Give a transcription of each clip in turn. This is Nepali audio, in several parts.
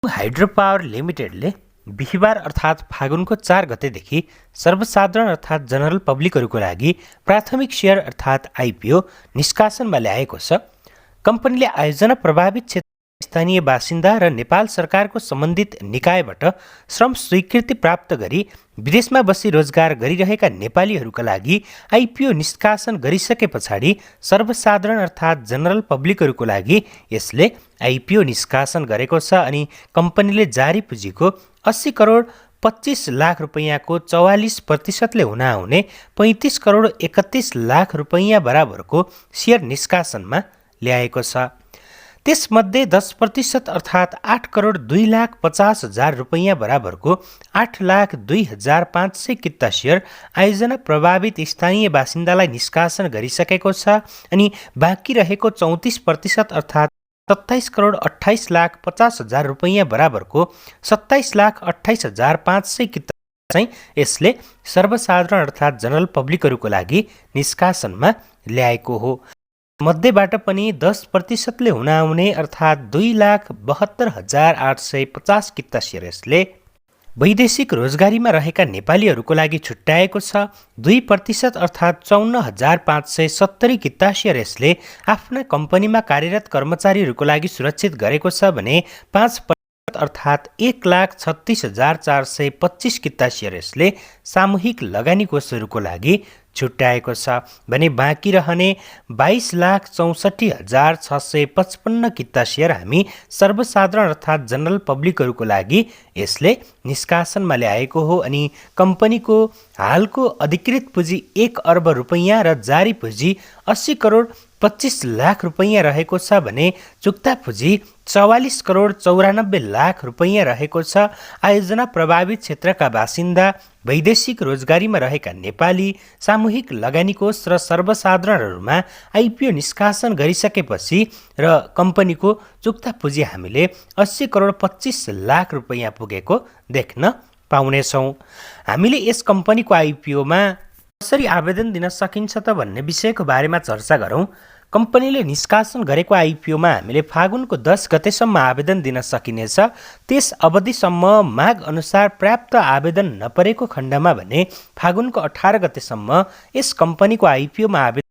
हाइड्रो पावर लिमिटेडले बिहिबार अर्थात् फागुनको 4 गतेदेखि सर्वसाधारण अर्थात् जनरल पब्लिकहरूको लागि प्राथमिक सेयर अर्थात् आइपिओ निष्कासनमा ल्याएको छ। कम्पनीले आयोजना प्रभावित क्षेत्र स्थानीय बासिन्दा र नेपाल सरकारको सम्बन्धित निकायबाट श्रम स्वीकृति प्राप्त गरी विदेशमा बसी रोजगार गरिरहेका नेपालीहरूका लागि आइपिओ निष्कासन गरिसके पछाडि सर्वसाधारण अर्थात् जनरल पब्लिकहरूको लागि यसले आइपिओ निष्कासन गरेको छ। अनि कम्पनीले जारी पुँजीको 80 करोड 25 लाख रुपैयाँको 44%ले हुन आउने 35 करोड 31 लाख रुपैयाँ बराबरको सेयर निष्कासनमा ल्याएको छ। त्यसमध्ये 10% अर्थात् 8 करोड 2 लाख 50 हजार रुपैयाँ बराबरको 8 लाख 2,500 किता सेयर आयोजना प्रभावित स्थानीय बासिन्दालाई निष्कासन गरिसकेको छ। अनि बाँकी रहेको 34% अर्थात् 27 करोड 28 लाख 50 हजार रुपैयाँ बराबरको 27 लाख 28 हजार 500 किता चाहिँ यसले सर्वसाधारण अर्थात् जनरल पब्लिकहरूको लागि निष्कासनमा ल्याएको हो। मध्येबाट पनि 10%ले हुन आउने अर्थात् 2,72,850 किता सेयर यसले वैदेशिक रोजगारीमा रहेका नेपालीहरूको लागि छुट्याएको छ। 2% अर्थात् 54,570 किता सेयर यसले आफ्ना कम्पनीमा कार्यरत कर्मचारीहरूको लागि सुरक्षित गरेको छ भने 5% अर्थात् 1,36,425 किता सेयर यसले सामूहिक लगानी कोषहरूको लागि छुट्याएको छ भने बाँकी रहने 22,64,655 किता सेयर हामी सर्वसाधारण अर्थात् जनरल पब्लिकहरूको लागि यसले निष्कासनमा ल्याएको हो। अनि कम्पनीको हालको अधिकृत पुँजी 1 अर्ब रुपैयाँ र जारी पुँजी 80 करोड 25 लाख रुपैयाँ रहेको छ भने चुक्ता पुँजी 44 करोड 94 लाख रुपैयाँ रहेको छ। आयोजना प्रभावित क्षेत्रका बासिन्दा, वैदेशिक रोजगारीमा रहेका नेपाली, सामूहिक लगानी कोष र सर्वसाधारणहरूमा आइपिओ निष्कासन गरिसकेपछि र कम्पनीको चुक्ता पुँजी हामीले 80 करोड 25 लाख रुपैयाँ पुगेको देख्न पाउनेछौँ। हामीले यस कम्पनीको आइपिओमा कसरी आवेदन दिन सकिन्छ त भन्ने विषयको बारेमा चर्चा गरौँ। कम्पनीले निष्कासन गरेको आइपिओमा हामीले फागुनको 10 गतेसम्म आवेदन दिन सकिनेछ। त्यस अवधिसम्म माग अनुसार पर्याप्त आवेदन नपरेको खण्डमा भने फागुनको 18 गतेसम्म यस कम्पनीको आइपिओमा आवेदन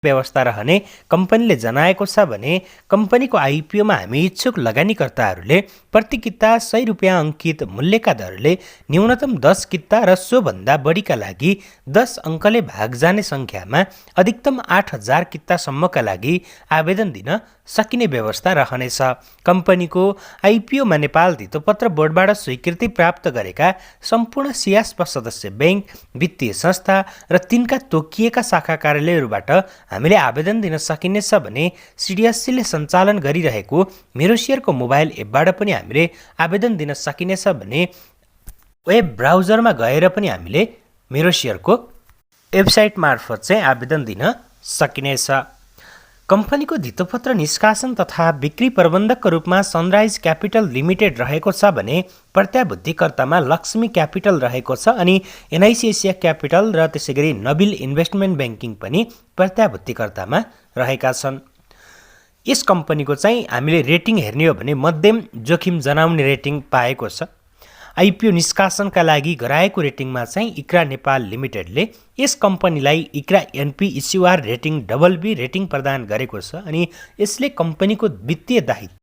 व्यवस्था रहने कम्पनीले जनाएको छ भने कम्पनीको आइपिओमा हामी इच्छुक लगानीकर्ताहरूले प्रति किता 100 रुपियाँ अङ्कित मूल्यका दरले न्यूनतम 10 किता र सोभन्दा बढीका लागि 10 अङ्कले भाग जाने सङ्ख्यामा अधिकतम 8,000 कितासम्मका लागि आवेदन दिन सकिने व्यवस्था रहनेछ। कम्पनीको आइपिओमा नेपाल धितोपत्र बोर्डबाट स्वीकृति प्राप्त गरेका सम्पूर्ण सियास्प सदस्य ब्याङ्क, वित्तीय संस्था र तिनका तोकिएका शाखा कार्यालयहरूबाट हामीले आवेदन दिन सकिनेछ भने सिडिएससीले सञ्चालन गरिरहेको मेरो सेयरको मोबाइल एपबाट पनि हामीले आवेदन दिन सकिनेछ भने वेब ब्राउजरमा गएर पनि हामीले मेरो सेयरको वेबसाइट मार्फत चाहिँ आवेदन दिन सकिनेछ। कम्पनीको धितोपत्र निष्कासन तथा बिक्री प्रबन्धकको रूपमा सनराइज क्यापिटल लिमिटेड रहेको छ भने प्रत्याभूतिकर्तामा लक्ष्मी क्यापिटल रहेको छ अनि एनआइसी एसिया क्यापिटल र त्यसैगरी नबिल इन्भेस्टमेन्ट ब्याङ्किङ पनि प्रत्याभूतिकर्तामा रहेका छन्। यस कम्पनीको चाहिँ हामीले रेटिङ हेर्ने हो भने मध्यम जोखिम जनाउने रेटिङ पाएको छ। आइपिओ निष्कासनका लागि गराएको रेटिङमा चाहिँ इक्रा नेपाल लिमिटेडले यस कम्पनीलाई ICRA NP issuer rating BB rating प्रदान गरेको छ अनि यसले कम्पनीको वित्तीय दायित्व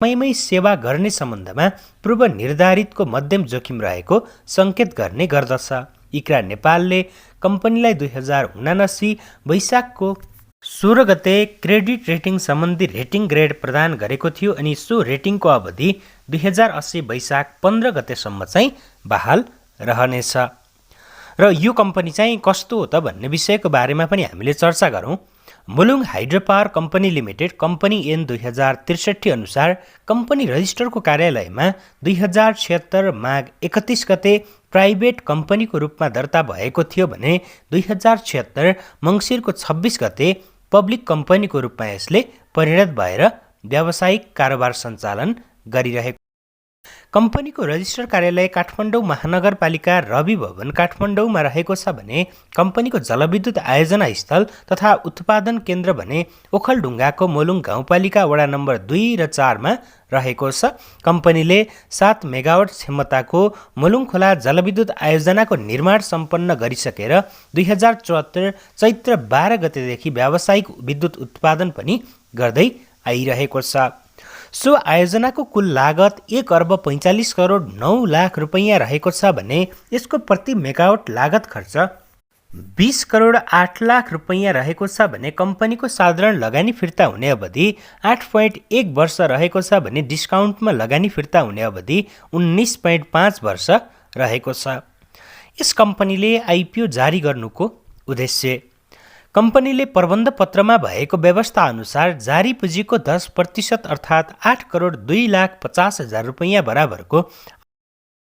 समयमै सेवा गर्ने सम्बन्धमा पूर्व निर्धारितको मध्यम जोखिम रहेको सङ्केत गर्ने गर्दछ। इक्रा नेपालले कम्पनीलाई 2079 वैशाखको 16 गते क्रेडिट रेटिङ सम्बन्धी रेटिङ ग्रेड प्रदान गरेको थियो अनि सो रेटिङको अवधि 2080 वैशाख 15 गतेसम्म चाहिँ बहाल रहनेछ। र यो कम्पनी चाहिँ कस्तो हो त भन्ने विषयको बारेमा पनि हामीले चर्चा गरौँ। Mulung hydro power company limited company ऐन 2063 अनुसार कम्पनी रजिस्टरको कार्यालयमा 2076 माघ 31 गते प्राइभेट कम्पनीको रूपमा दर्ता भएको थियो भने 2076 मङ्सिरको 26 गते पब्लिक कम्पनीको रूपमा यसले परिणत भएर व्यावसायिक कारोबार सञ्चालन गरिरहेको कम्पनीको रजिस्टर कार्यालय काठमाडौँ महानगरपालिका रवि भवन काठमाडौँमा रहेको छ भने कम्पनीको जलविद्युत आयोजना स्थल तथा उत्पादन केन्द्र भने ओखलढुङ्गाको मोलुङ गाउँपालिका वडा नम्बर 2 र 4 मा रहेको छ। कम्पनीले 7 मेगावाट क्षमताको मोलुङ खोला जलविद्युत आयोजनाको निर्माण सम्पन्न गरिसकेर 2074 चैत्र 12 गतेदेखि व्यावसायिक विद्युत उत्पादन पनि गर्दै आइरहेको छ। सो आयोजनाको कुल लागत 1 अर्ब 45 करोड 9 लाख रुपैयाँ रहेको छ भने यसको प्रति मेगावाट लागत खर्च 20 करोड 8 लाख रुपैयाँ रहेको छ भने कम्पनीको साधारण लगानी फिर्ता हुने अवधि 8.1 वर्ष रहेको छ भने डिस्काउन्टमा लगानी फिर्ता हुने अवधि 19.5 वर्ष रहेको छ। यस कम्पनीले आइपिओ जारी गर्नुको उद्देश्य कम्पनीले प्रबन्ध पत्रमा भएको व्यवस्था अनुसार जारी पुँजीको 10% अर्थात् 8 करोड 2 लाख 50 हजार रुपैयाँ बराबरको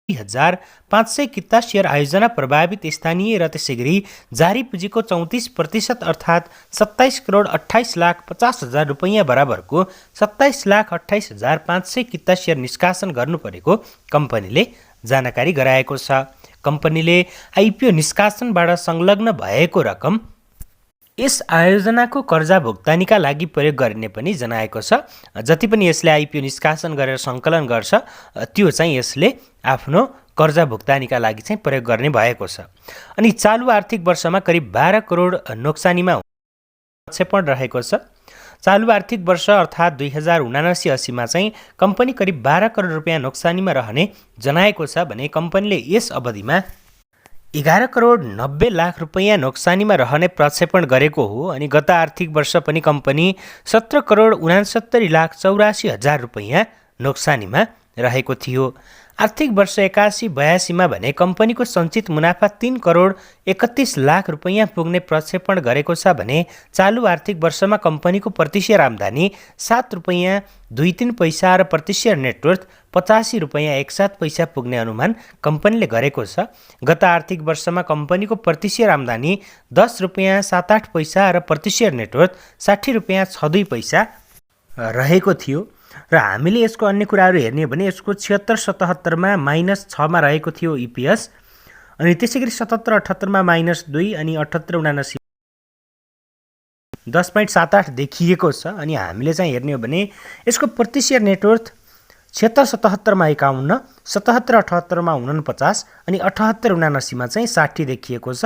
2,500 किता सेयर आयोजना प्रभावित स्थानीय र त्यसैगरी जारी पुँजीको 34% अर्थात् 27 करोड 28 लाख 50 हजार रुपैयाँ बराबरको 27 लाख 28 हजार 500 किता सेयर निष्कासन गर्नु परेको कम्पनीले जानकारी गराएको छ। कम्पनीले आइपिओ निष्कासनबाट संलग्न भएको रकम यस आयोजनाको कर्जा भुक्तानीका लागि प्रयोग गरिने पनि जनाएको छ। जति पनि यसले आइपिओ निष्कासन गरेर सङ्कलन गर्छ त्यो चाहिँ यसले आफ्नो कर्जा भुक्तानीका लागि चाहिँ प्रयोग गर्ने भएको छ। अनि चालु आर्थिक वर्षमा करिब 12 करोड नोक्सानीमा प्रक्षेपण रहेको छ। चालु आर्थिक वर्ष अर्थात् 2079-80 मा चाहिँ कम्पनी करिब 12 करोड रुपियाँ नोक्सानीमा रहने जनाएको छ भने कम्पनीले यस अवधिमा 11 करोड 90 लाख रुपैयाँ नोक्सानीमा रहने प्रक्षेपण गरेको हो। अनि गत आर्थिक वर्ष पनि कम्पनी 17 करोड 69 लाख 84 हजार रुपैयाँ नोक्सानीमा रहेको थियो। आर्थिक वर्ष 81-82 मा भने कम्पनीको सञ्चित मुनाफा 3 करोड 31 लाख रुपैयाँ पुग्ने प्रक्षेपण गरेको छ भने चालु आर्थिक वर्षमा कम्पनीको प्रति सेयर आम्दानी 7 रुपैयाँ 23 पैसा र प्रति सेयर नेटवर्थ 85 रुपैयाँ 17 पैसा पुग्ने अनुमान कम्पनीले गरेको छ। गत आर्थिक वर्षमा कम्पनीको प्रति सेयर आम्दानी 10 रुपैयाँ 7-8 पैसा र प्रति सेयर नेटवर्थ 60 रुपैयाँ 6-2 पैसा रहेको थियो। र हामीले यसको अन्य कुराहरू हेर्ने हो भने यसको 76-77 मा -6 मा रहेको थियो इपिएस। अनि त्यसैगरी 77-78 मा -2 अनि 78-79 10.78 देखिएको छ। अनि हामीले चाहिँ हेर्ने हो भने यसको प्रति सेयर नेटवर्थ 76-77 मा 51, 77-78 मा 49 अनि 78-79 मा चाहिँ 60 देखिएको छ।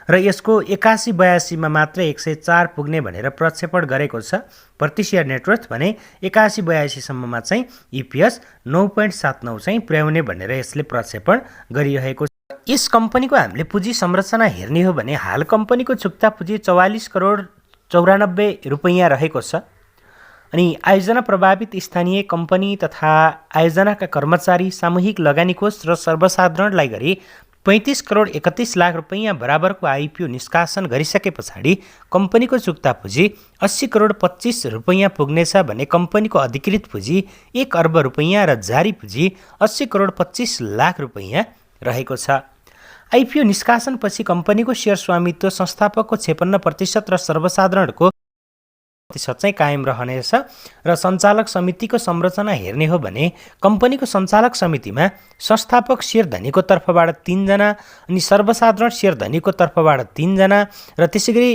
र यसको 81-82 मा मात्र 104 पुग्ने भनेर प्रक्षेपण गरेको छ। प्रति सेयर नेटवर्थ भने 81-82 सम्ममा चाहिँ इपिएस 9.79 चाहिँ पुर्याउने भनेर यसले प्रक्षेपण गरिरहेको छ। यस कम्पनीको हामीले पुँजी संरचना हेर्ने हो भने हाल कम्पनीको चुक्ता पुँजी 44 करोड 94 रुपैयाँ रहेको छ। अनि आयोजना प्रभावित स्थानीय कम्पनी तथा आयोजनाका कर्मचारी सामूहिक लगानी कोष र सर्वसाधारणलाई गरी 35 करोड 31 लाख रुपैयाँ बराबरको आइपिओ निष्कासन गरिसके पछाडि कम्पनीको चुक्ता पुँजी 80 करोड 25 रुपैयाँ पुग्नेछ भने कम्पनीको अधिकृत पुँजी 1 अर्ब रुपैयाँ र जारी पुँजी 80 करोड 25 लाख रुपैयाँ रहेको छ। आइपिओ निष्कासनपछि कम्पनीको सेयर स्वामित्व संस्थापकको 56% र सर्वसाधारणको चाहिँ कायम रहनेछ। र सञ्चालक समितिको संरचना हेर्ने हो भने कम्पनीको सञ्चालक समितिमा संस्थापक सेयर धनीको तर्फबाट 3 जना अनि सर्वसाधारण सेयर धनीको तर्फबाट 3 जना र त्यसैगरी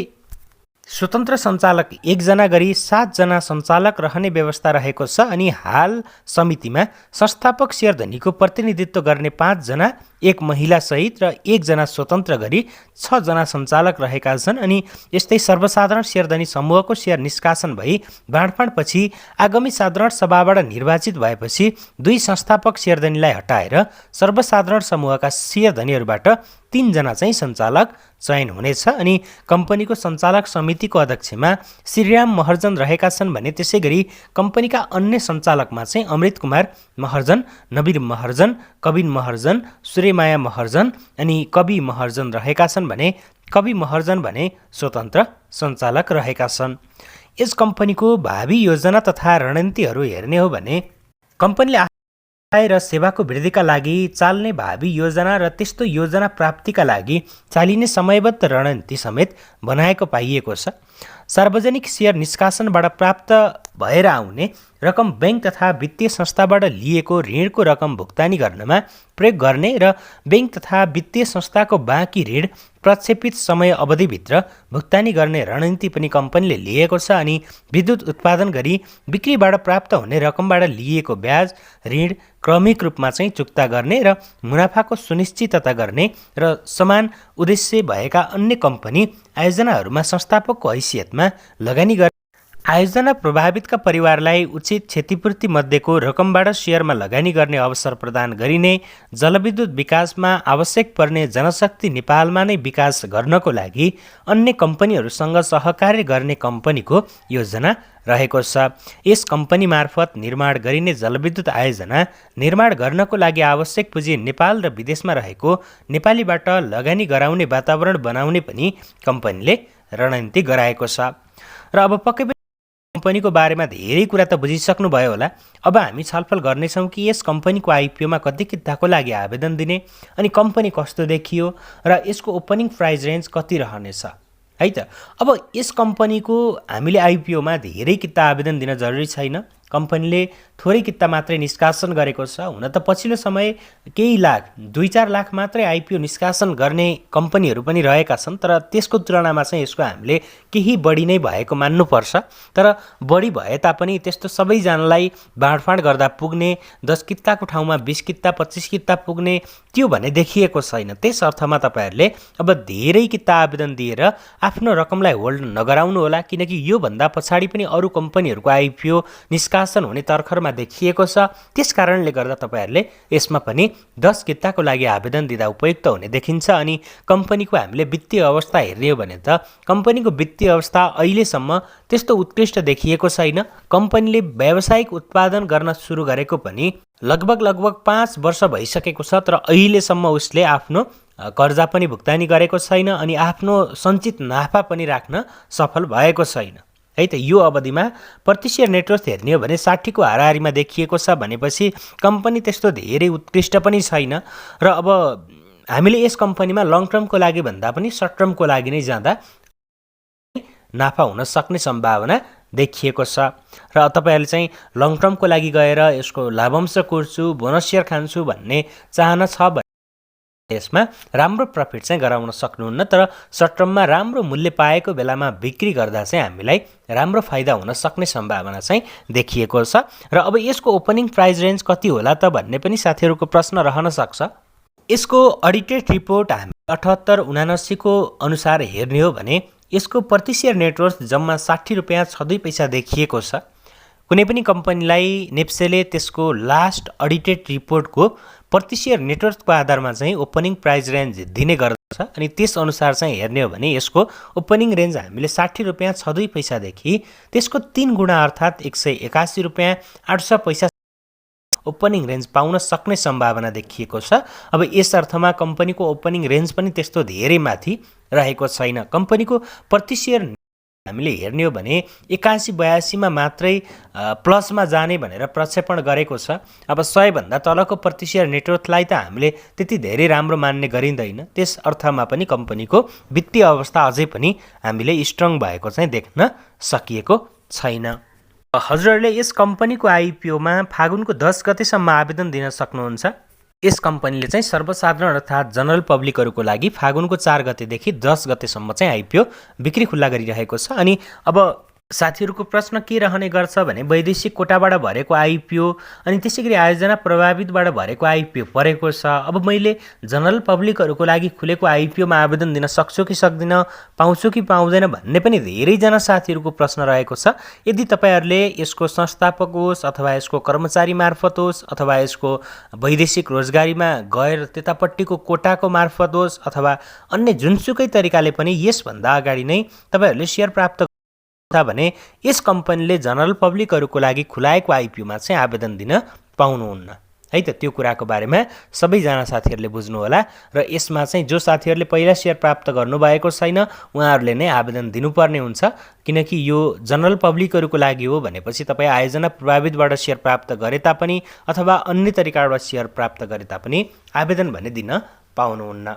स्वतन्त्र सञ्चालक 1 जना गरी 7 जना सञ्चालक रहने व्यवस्था रहेको छ। अनि हाल समितिमा संस्थापक सेयर धनीको प्रतिनिधित्व गर्ने 5 जना, 1 महिला सहित र 1 जना स्वतन्त्र गरी 6 जना सञ्चालक रहेका छन्। अनि यस्तै सर्वसाधारण सेयरधनी समूहको सेयर निष्कासन भई बाँडफाँडपछि आगामी साधारण सभाबाट निर्वाचित भएपछि 2 संस्थापक सेयरधनीलाई हटाएर सर्वसाधारण समूहका सेयरधनीहरूबाट 3 जना चाहिँ सञ्चालक चयन हुनेछ। अनि कम्पनीको सञ्चालक समितिको अध्यक्षमा श्रीराम महर्जन रहेका छन् भने त्यसै गरी कम्पनीका अन्य सञ्चालकमा चाहिँ अमृत कुमार महर्जन, नवीर महर्जन, कविन महर्जन, सूर्यमाया महर्जन अनि कवि महर्जन रहेका छन् भने कवि महर्जन भने स्वतन्त्र सञ्चालक रहेका छन्। यस कम्पनीको भावी योजना तथा रणनीतिहरू हेर्ने हो भने कम्पनीले आय र सेवाको वृद्धिका लागि चाल्ने भावी योजना र त्यस्तो योजना प्राप्तिका लागि चालिने समयबद्ध रणनीति समेत बनाएको पाइएको छ। सार्वजनिक सेयर निष्कासनबाट प्राप्त भएर आउने रकम बैंक तथा वित्तीय संस्थाबाट लिएको ऋणको रकम भुक्तानी गर्नमा प्रयोग गर्ने र बैंक तथा वित्तीय संस्थाको बाँकी ऋण प्रक्षेपित समय अवधिभित्र भुक्तानी गर्ने रणनीति पनि कम्पनीले लिएको छ। अनि विद्युत उत्पादन गरी बिक्रीबाट प्राप्त हुने रकमबाट लिएको ब्याज ऋण क्रमिक रूपमा चाहिँ चुक्ता गर्ने र मुनाफाको सुनिश्चितता गर्ने र समान उद्देश्य भएका अन्य कम्पनी आयोजनाहरूमा संस्थापकको हैसियतमा लगानी गर्ने। आयोजना प्रभावितका परिवारलाई उचित क्षतिपूर्ति मध्येको रकमबाट सेयरमा लगानी गर्ने अवसर प्रदान गरिने, जलविद्युत विकासमा आवश्यक पर्ने जनशक्ति नेपालमा नै विकास गर्नको लागि अन्य कम्पनीहरूसँग सहकार्य गर्ने कम्पनीको योजना रहेको छ। यस कम्पनी मार्फत निर्माण गरिने जलविद्युत आयोजना निर्माण गर्नको लागि आवश्यक पुँजी नेपाल र विदेशमा रहेको नेपालीबाट लगानी गराउने वातावरण बनाउने पनि कम्पनीले रणनीति गराएको छ। र अब पक्कै पनि कम्पनीको बारेमा धेरै कुरा त बुझिसक्नुभयो होला। अब हामी छलफल गर्नेछौँ कि यस कम्पनीको आइपिओमा कति किताको लागि आवेदन दिने, अनि कम्पनी कस्तो देखियो र यसको ओपनिङ प्राइस रेन्ज कति रहनेछ है त। अब यस कम्पनीको हामीले आइपिओमा धेरै किता आवेदन दिन जरुरी छैन। कम्पनीले थोरै किता मात्रै निष्कासन गरेको छ। हुन त पछिल्लो समय केही लाख 2-4 लाख मात्रै आइपिओ निष्कासन गर्ने कम्पनीहरू पनि रहेका छन्, तर त्यसको तुलनामा चाहिँ यसको हामीले केही बढी नै भएको मान्नुपर्छ। तर बढी भए तापनि त्यस्तो सबैजनालाई बाँडफाँड गर्दा पुग्ने 10 किताको ठाउँमा 20 किता 25 किता पुग्ने त्यो भने देखिएको छैन। त्यस अर्थमा तपाईँहरूले अब धेरै किता आवेदन दिएर आफ्नो रकमलाई होल्ड नगराउनु होला, किनकि योभन्दा पछाडि पनि अरू कम्पनीहरूको आइपिओ निष्कासन हुने तर्खरमा देखिएको छ। त्यस कारणले गर्दा तपाईँहरूले यसमा पनि 10 किताको लागि आवेदन दिँदा उपयुक्त हुने देखिन्छ। अनि कम्पनीको हामीले वित्तीय अवस्था हेर्ने हो भने त कम्पनीको वित्तीय अवस्था अहिलेसम्म त्यस्तो उत्कृष्ट देखिएको छैन। कम्पनीले व्यावसायिक उत्पादन गर्न सुरु गरेको पनि लगभग 5 वर्ष भइसकेको छ, तर अहिलेसम्म उसले आफ्नो कर्जा पनि भुक्तानी गरेको छैन अनि आफ्नो सञ्चित नाफा पनि राख्न सफल भएको छैन है त। यो अवधिमा प्रति सेयर नेटवर्थ हेर्ने हो भने 60 को हाराहारीमा देखिएको छ भनेपछि कम्पनी त्यस्तो धेरै उत्कृष्ट पनि छैन। र अब हामीले यस कम्पनीमा लङ टर्मको लागि भन्दा पनि सर्ट टर्मको लागि नै जाँदा नाफा हुन सक्ने सम्भावना देखिएको छ। र तपाईहरुले चाहिँ लङ टर्मको लागि गएर यसको लाभांश कुर्छु, बोनस सेयर खान्छु भन्ने चाहना छ भने यसमा राम्रो प्रफिट चाहिँ गराउन सक्नुहुन्न। तर सर्ट टर्ममा राम्रो मूल्य पाएको बेलामा बिक्री गर्दा चाहिँ हामीलाई राम्रो फाइदा हुन सक्ने सम्भावना चाहिँ देखिएको छ। र अब यसको ओपनिङ प्राइस रेन्ज कति होला त भन्ने पनि साथीहरुको प्रश्न रहन सक्छ। यसको अडिटेड रिपोर्ट हामी 78-79 को अनुसार हेर्ने हो भने यसको प्रति सेयर नेटवर्थ जम्मा 60 रुपैयाँ 6 पैसा देखिएको छ। कुनै पनि कम्पनीलाई नेप्सेले त्यसको लास्ट अडिटेड रिपोर्टको प्रति सेयर नेटवर्थको आधारमा चाहिँ ओपनिङ प्राइस रेन्ज दिने गर्दछ। अनि त्यस अनुसार चाहिँ हेर्ने हो भने यसको ओपनिङ रेन्ज हामीले 60 रुपैयाँ 6 पैसादेखि त्यसको 3 गुणा अर्थात् 181 रुपैयाँ 800 पैसा ओपनिङ रेन्ज पाउन सक्ने सम्भावना देखिएको छ। अब यस अर्थमा कम्पनीको ओपनिङ रेन्ज पनि त्यस्तो धेरै माथि रहेको छैन। कम्पनीको प्रति सेयर हामीले हेर्ने हो भने 81-82 मा मात्रै प्लसमा जाने भनेर प्रक्षेपण गरेको छ। अब 100 भन्दा तलको प्रति सेयर नेटवर्थलाई त हामीले त्यति धेरै राम्रो मान्ने गरिँदैन। त्यस अर्थमा पनि कम्पनीको वित्तीय अवस्था अझै पनि हामीले स्ट्रङ भएको चाहिँ देख्न सकिएको छैन। हजुरहरूले यस कम्पनीको आइपिओमा फागुनको 10 गतेसम्म आवेदन दिन सक्नुहुन्छ। यस कम्पनीले चाहिँ सर्वसाधारण अर्थात् जनरल पब्लिकहरूको लागि फागुनको 4 गतेदेखि 10 गतेसम्म चाहिँ आइपिओ बिक्री खुल्ला गरिरहेको छ। अनि अब साथीहरुको प्रश्न के रहने गर्छ भने वैदेशिक कोटाबाट भरेको आइपिओ अनि त्यसैगरी आयोजना प्रभावितबाट भरेको आइपिओ परेको छ। अब मैले जनरल पब्लिकहरूको लागि खुलेको आइपिओमा आवेदन दिन सक्छु कि सक्दिन, पाउँछु कि पाउँदैन भन्ने पनि धेरैजना साथीहरुको प्रश्न रहेको छ। यदि तपाईहरुले यसको संस्थापक होस् अथवा यसको कर्मचारी मार्फत होस् अथवा यसको वैदेशिक रोजगारीमा गएर त्यतापट्टिको कोटाको मार्फत होस् अथवा अन्य जुनसुकै तरिकाले पनि यसभन्दा अगाडि नै तपाईहरुले सेयर प्राप्त भने यस कम्पनीले जनरल पब्लिकहरूको लागि खुलाएको आइपिओमा चाहिँ आवेदन दिन पाउनुहुन्न है त। त्यो कुराको बारेमा सबैजना साथीहरूले बुझ्नु होला। र यसमा चाहिँ जो साथीहरूले पहिला सेयर प्राप्त गर्नुभएको छैन उहाँहरूले नै आवेदन दिनुपर्ने हुन्छ, किनकि यो जनरल पब्लिकहरूको लागि हो भनेपछि तपाईँ आयोजना प्रभावितबाट सेयर प्राप्त गरे तापनि अथवा अन्य तरिकाबाट सेयर प्राप्त गरे तापनि आवेदन भने दिन पाउनुहुन्न।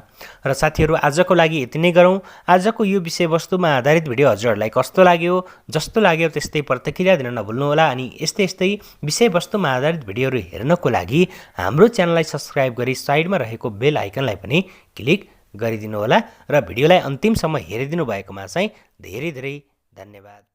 र साथीहरू, आजको लागि यति नै गरौँ। आजको यो विषयवस्तुमा आधारित भिडियो हजुरहरूलाई कस्तो लाग्यो? जस्तो लाग्यो त्यस्तै प्रतिक्रिया दिन नभुल्नुहोला। अनि यस्तै विषयवस्तुमा आधारित भिडियोहरू हेर्नको लागि हाम्रो च्यानललाई सब्स्क्राइब गरी साइडमा रहेको बेल आइकनलाई पनि क्लिक गरिदिनुहोला। र भिडियोलाई अन्तिमसम्म हेरिदिनु भएकोमा चाहिँ धेरै धेरै धन्यवाद।